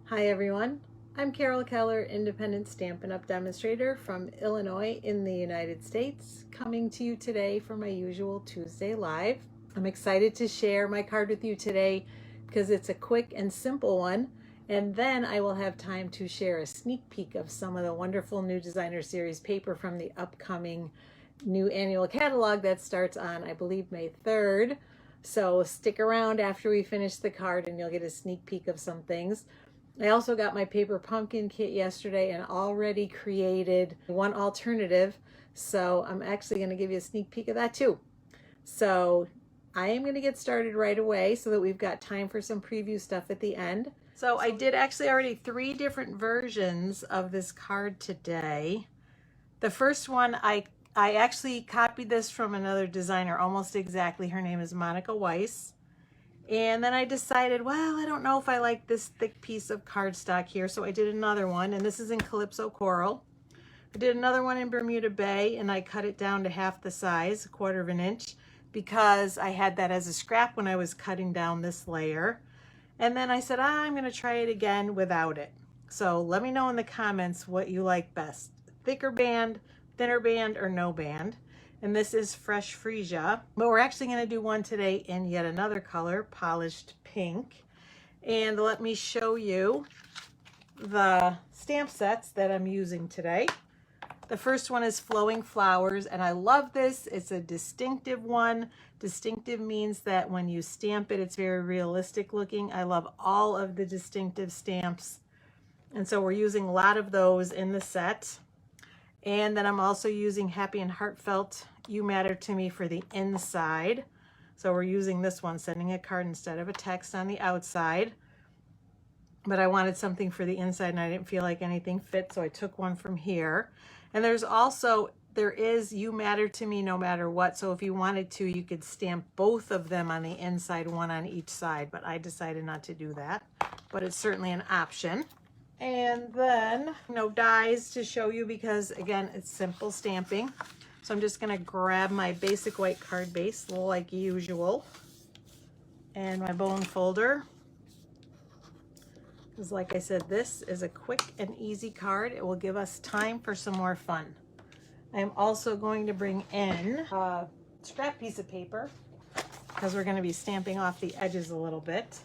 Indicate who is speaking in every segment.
Speaker 1: Hi everyone, I'm Carol Keller, independent Stampin' Up! Demonstrator from Illinois in the United States, coming to you today for my usual Tuesday Live. I'm excited to share my card with you today because it's a quick and simple one, and then I will have time to share a sneak peek of some of the wonderful new designer series paper from the upcoming new annual catalog that starts on, I believe, May 3rd. So stick around after we finish the card and you'll get a sneak peek of some things. I also got my paper pumpkin kit yesterday and already created one alternative. So I'm actually going to give you a sneak peek of that too. So I am going to get started right away so that we've got time for some preview stuff at the end. So I did actually already 3 different versions of this card today. The first one, I actually copied this from another designer almost exactly. Her name is Monica Weiss. And then I decided, well, I don't know if I like this thick piece of cardstock here, so I did another one, and this is in Calypso Coral. I did another one in Bermuda Bay, and I cut it down to half the size, 1/4 of an inch, because I had that as a scrap when I was cutting down this layer. And then I said, I'm going to try it again without it. So let me know in the comments what you like best, thicker band, thinner band, or no band. And this is Fresh Freesia, but we're actually going to do one today in yet another color, polished pink. And let me show you the stamp sets that I'm using today. The first one is Flowing Flowers, and I love this. It's a distinctive one. Distinctive means that when you stamp it, it's very realistic looking. I love all of the distinctive stamps, and so we're using a lot of those in the set. And then I'm also using Happy and Heartfelt, You Matter to Me for the inside. So we're using this one, sending a card instead of a text on the outside. But I wanted something for the inside and I didn't feel like anything fit, so I took one from here. And there is You Matter to Me No Matter What. So if you wanted to, you could stamp both of them on the inside, one on each side. But I decided not to do that. But it's certainly an option. And then no dies to show you because, again, it's simple stamping. So I'm just going to grab my basic white card base like usual and my bone folder. Because like I said, this is a quick and easy card. It will give us time for some more fun. I'm also going to bring in a scrap piece of paper because we're going to be stamping off the edges a little bit.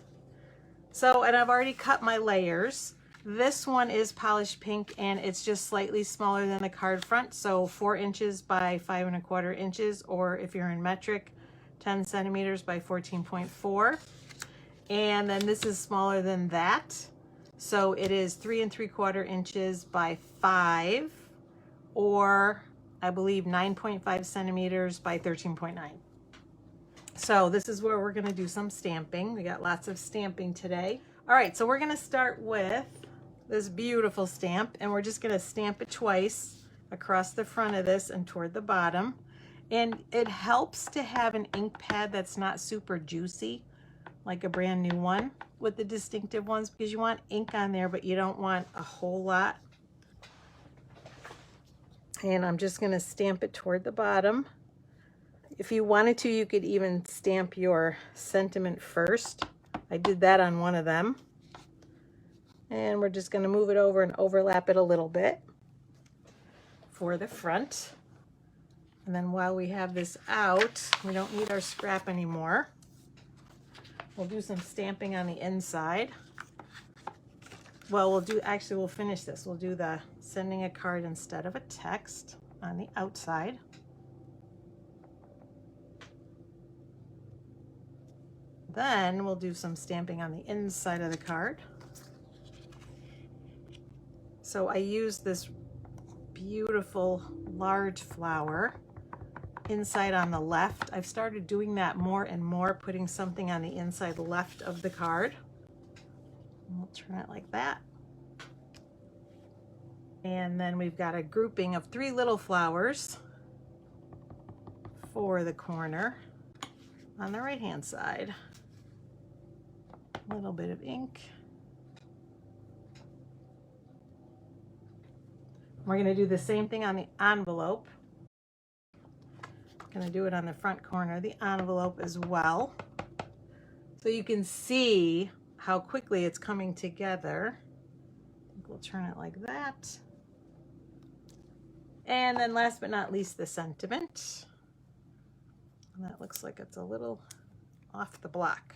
Speaker 1: So, and I've already cut my layers. This one is polished pink and it's just slightly smaller than the card front. So 4 inches by 5 1/4 inches, or if you're in metric, 10 centimeters by 14.4. And then this is smaller than that. So it is 3 3/4 inches by 5, or I believe 9.5 centimeters by 13.9. So this is where we're going to do some stamping. We got lots of stamping today. All right, so we're going to start with this beautiful stamp, and we're just going to stamp it twice across the front of this and toward the bottom. And it helps to have an ink pad that's not super juicy, like a brand new one with the distinctive ones, because you want ink on there, but you don't want a whole lot. And I'm just going to stamp it toward the bottom. If you wanted to, you could even stamp your sentiment first. I did that on one of them. And we're just going to move it over and overlap it a little bit for the front. And then while we have this out, we don't need our scrap anymore. We'll do some stamping on the inside. Well, we'll finish this. We'll do the sending a card instead of a text on the outside. Then we'll do some stamping on the inside of the card. So I use this beautiful large flower inside on the left. I've started doing that more and more, putting something on the inside left of the card. And we'll turn it like that. And then we've got a grouping of 3 little flowers for the corner on the right-hand side. A little bit of ink. We're going to do the same thing on the envelope. Going to do it on the front corner of the envelope as well. So you can see how quickly it's coming together. we'll turn it like that. And then last but not least, the sentiment. And that looks like it's a little off the block.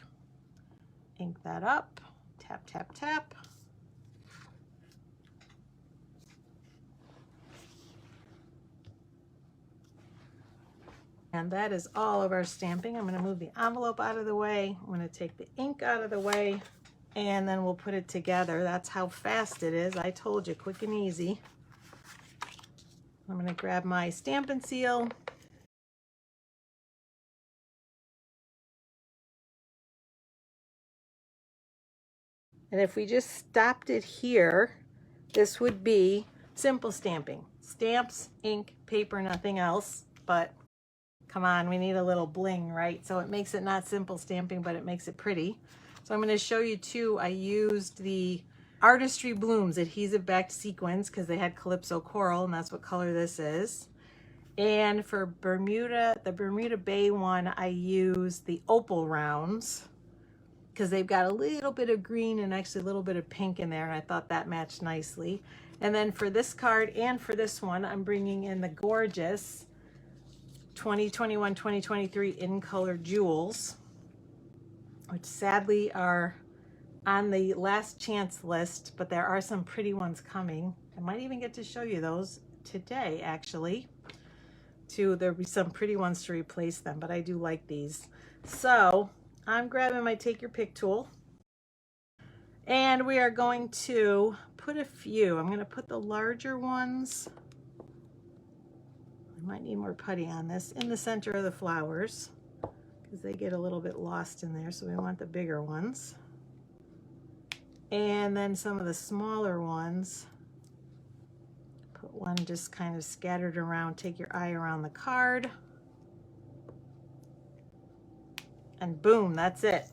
Speaker 1: Ink that up, tap, tap, tap. And that is all of our stamping. I'm going to move the envelope out of the way. I'm going to take the ink out of the way, and then we'll put it together. That's how fast it is. I told you, quick and easy. I'm going to grab my Stampin' seal. And if we just stopped it here, this would be simple stamping. Stamps, ink, paper, nothing else. But come on, we need a little bling, right? So it makes it not simple stamping, but it makes it pretty. So I'm going to show you too, I used the Artistry Blooms Adhesive-Backed Sequins because they had Calypso Coral, and that's what color this is. And for Bermuda, the Bermuda Bay one, I used the Opal rounds because they've got a little bit of green and actually a little bit of pink in there, and I thought that matched nicely. And then for this card and for this one, I'm bringing in the gorgeous 2021-2023 in color jewels, which sadly are on the last chance list, but there are some pretty ones coming. I might even get to show you those today, actually. There'll be some pretty ones to replace them, but I do like these. So I'm grabbing my Take Your Pick tool, and we are going to put a few. I'm going to put the larger ones. I might need more putty on this in the center of the flowers because they get a little bit lost in there, so we want the bigger ones. And then some of the smaller ones, put one just kind of scattered around. Take your eye around the card, and boom, that's it.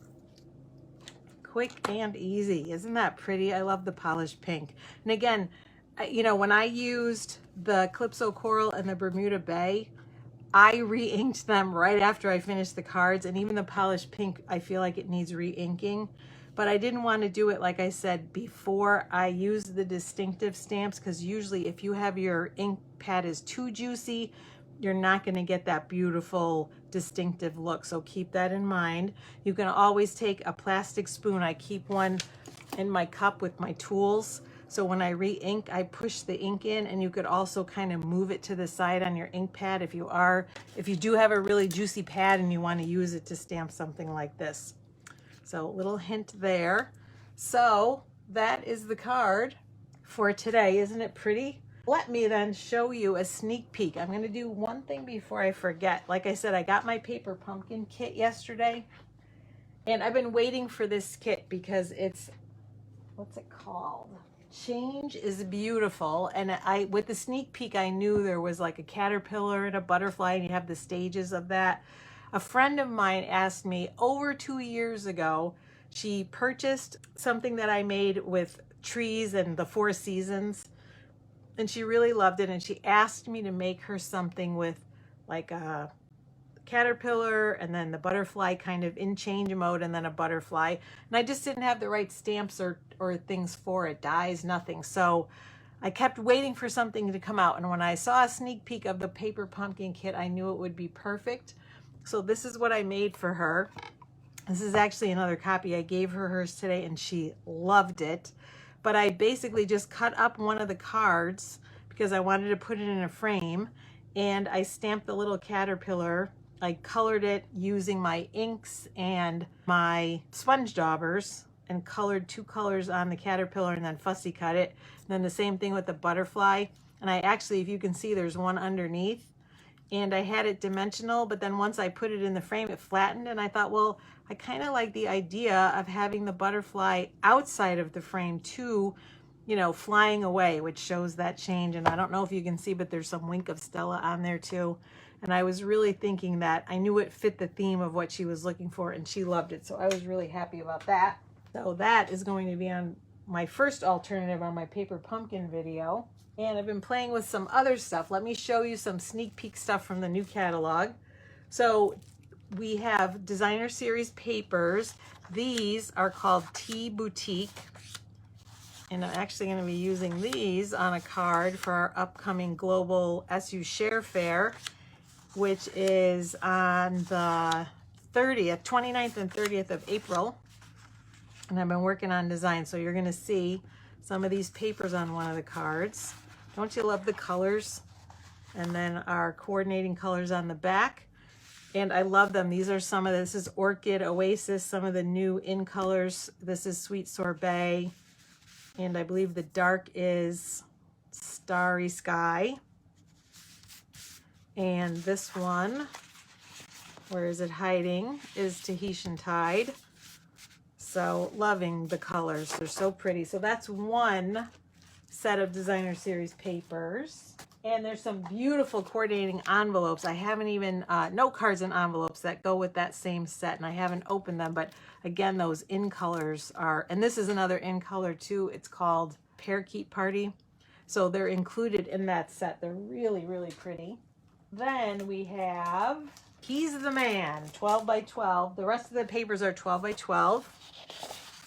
Speaker 1: Quick and easy. Isn't that pretty? I love the polished pink. And again, you know, when I used the Calypso Coral and the Bermuda Bay, I re-inked them right after I finished the cards, and even the polished pink, I feel like it needs re-inking. But I didn't want to do it, like I said, before I use the distinctive stamps, because usually if you have your ink pad is too juicy, you're not going to get that beautiful distinctive look. So keep that in mind. You can always take a plastic spoon. I keep one in my cup with my tools. So when I re-ink, I push the ink in, and you could also kind of move it to the side on your ink pad if you do have a really juicy pad and you want to use it to stamp something like this. So a little hint there. So that is the card for today. Isn't it pretty? Let me then show you a sneak peek. I'm going to do one thing before I forget. Like I said, I got my paper pumpkin kit yesterday, and I've been waiting for this kit because it's, what's it called? Change is Beautiful. And with the sneak peek, I knew there was like a caterpillar and a butterfly, and you have the stages of that. A friend of mine asked me over 2 years ago, she purchased something that I made with trees and the 4 seasons, and she really loved it, and she asked me to make her something with like a caterpillar and then the butterfly kind of in change mode, and then a butterfly, and I just didn't have the right stamps or things for it, dyes, nothing. So I kept waiting for something to come out, and when I saw a sneak peek of the paper pumpkin kit, I knew it would be perfect. So this is what I made for her. This is actually another copy. I gave her hers today, and she loved it. But I basically just cut up one of the cards because I wanted to put it in a frame, and I stamped the little caterpillar. I colored it using my inks and my sponge daubers, and colored 2 colors on the caterpillar, and then fussy cut it. And then the same thing with the butterfly. And I actually, if you can see, there's one underneath, and I had it dimensional, but then once I put it in the frame, it flattened, and I thought, well, I kind of like the idea of having the butterfly outside of the frame too, you know, flying away, which shows that change. And I don't know if you can see, but there's some wink of Stella on there too. And I was really thinking that I knew it fit the theme of what she was looking for, and she loved it. So I was really happy about that. So that is going to be on my first alternative on my paper pumpkin video. And I've been playing with some other stuff. Let me show you some sneak peek stuff from the new catalog. So we have designer series papers. These are called Tea Boutique. And I'm actually going to be using these on a card for our upcoming Global SU Share Fair, which is on the 30th, 29th and 30th of April. And I've been working on design, so you're going to see some of these papers on one of the cards. Don't you love the colors? And then our coordinating colors on the back. And I love them. These are some of this is Orchid Oasis, some of the new in colors. This is Sweet Sorbet. And I believe the dark is Starry Sky. And this one, where is it hiding, is Tahitian Tide. So loving the colors. They're so pretty. So that's one set of designer series papers. And there's some beautiful coordinating envelopes. I haven't even, note cards and envelopes that go with that same set. And I haven't opened them, but again, those in colors are, and this is another in color too. It's called Parakeet Party. So they're included in that set. They're really, really pretty. Then we have He's the Man, 12 by 12. The rest of the papers are 12 by 12.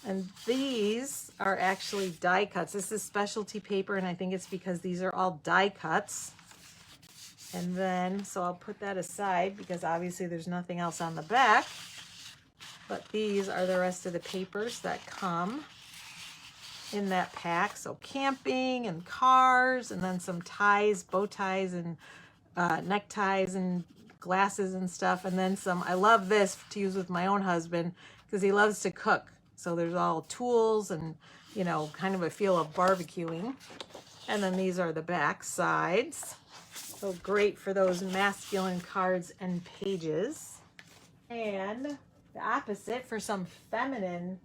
Speaker 1: And these are actually die cuts. This is specialty paper, and I think it's because these are all die cuts. And then, so I'll put that aside because obviously there's nothing else on the back. But these are the rest of the papers that come in that pack. So camping and cars, and then some ties, bow ties, and neckties, and glasses and stuff. And then some, I love this to use with my own husband because he loves to cook. So there's all tools and, you know, kind of a feel of barbecuing. And then these are the back sides. So great for those masculine cards and pages. And the opposite for some feminine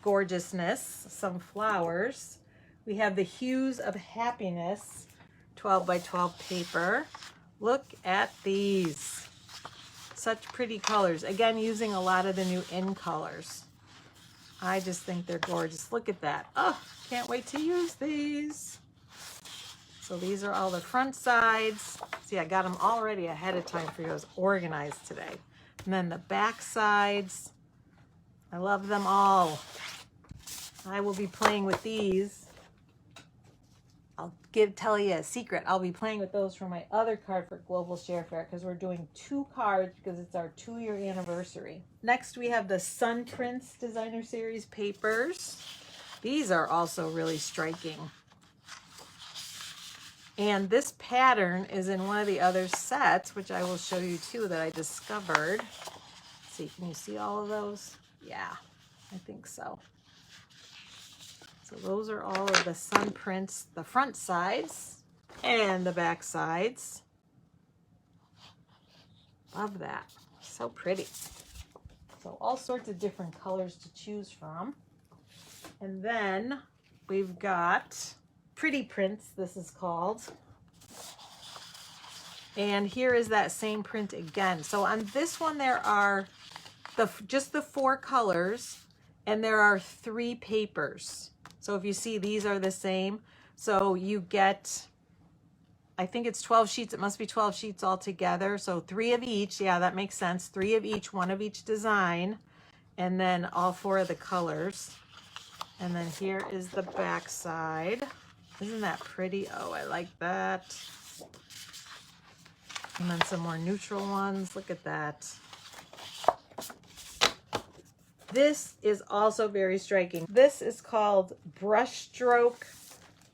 Speaker 1: gorgeousness, some flowers. We have the Hues of Happiness 12 by 12 paper. Look at these. Such pretty colors. Again, using a lot of the new in colors. I just think they're gorgeous. Look at that. Oh, can't wait to use these. So these are all the front sides. See, I got them already ahead of time for you. I was organized today. And then the back sides. I love them all. I will be playing with these. I'll tell you a secret. I'll be playing with those for my other card for Global Share Fair because we're doing 2 cards because it's our 2-year anniversary. Next, we have the Sun Prince Designer Series papers. These are also really striking. And this pattern is in one of the other sets, which I will show you too, that I discovered. Let's see, can you see all of those? Yeah, I think so. So those are all of the Sun Prints, the front sides and the back sides. Love that. So pretty. So all sorts of different colors to choose from. And then we've got Pretty Prints, this is called. And here is that same print again. So on this one, there are just the 4 colors, and there are 3 papers. So if you see, these are the same. So you get, I think it's 12 sheets. It must be 12 sheets altogether. So 3 of each. Yeah, that makes sense. 3 of each, 1 of each design. And then all 4 of the colors. And then here is the back side. Isn't that pretty? Oh, I like that. And then some more neutral ones. Look at that. This is also very striking. This is called Brushstroke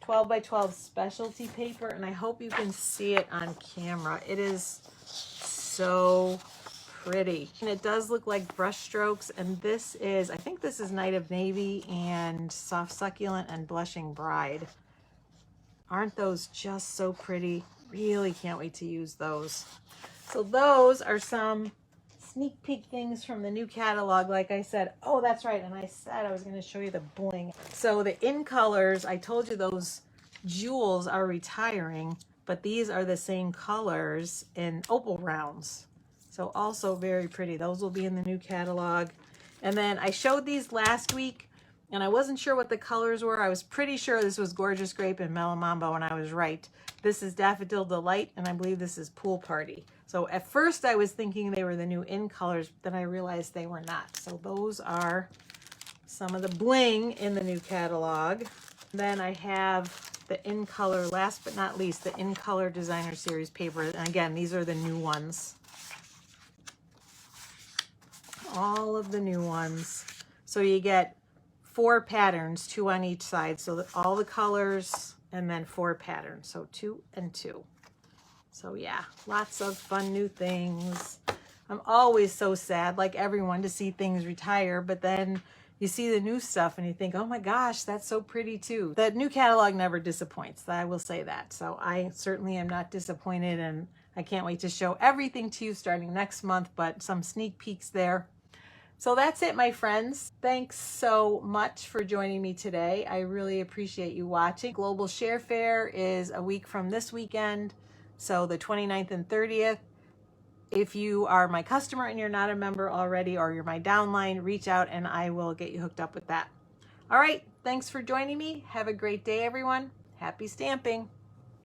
Speaker 1: 12 by 12 specialty paper, and I hope you can see it on camera. It is so pretty. And it does look like brush strokes, and this is, I think this is Night of Navy and Soft Succulent and Blushing Bride. Aren't those just so pretty? Really can't wait to use those. So those are some sneak peek things from the new catalog. Like I said, oh, that's right. And I said I was going to show you the bling. So the in colors, I told you those jewels are retiring, but these are the same colors in opal rounds. So also very pretty. Those will be in the new catalog. And then I showed these last week and I wasn't sure what the colors were. I was pretty sure this was Gorgeous Grape and Mellow Mambo, and I was right. This is Daffodil Delight, and I believe this is Pool Party. So at first I was thinking they were the new in colors, but then I realized they were not. So those are some of the bling in the new catalog. Then I have the In Color, last but not least, the In Color Designer Series paper. And again, these are the new ones. All of the new ones. So you get 4 patterns, 2 on each side. So all the colors and then 4 patterns. So 2 and 2. So yeah, lots of fun new things. I'm always so sad, like everyone, to see things retire, but then you see the new stuff and you think, oh my gosh, that's so pretty too. The new catalog never disappoints, I will say that. So I certainly am not disappointed, and I can't wait to show everything to you starting next month, but some sneak peeks there. So that's it, my friends. Thanks so much for joining me today. I really appreciate you watching. Global Share Fair is a week from this weekend, so the 29th and 30th. If you are my customer and you're not a member already, or you're my downline, reach out and I will get you hooked up with that. All right, thanks for joining me. Have a great day, everyone. Happy stamping.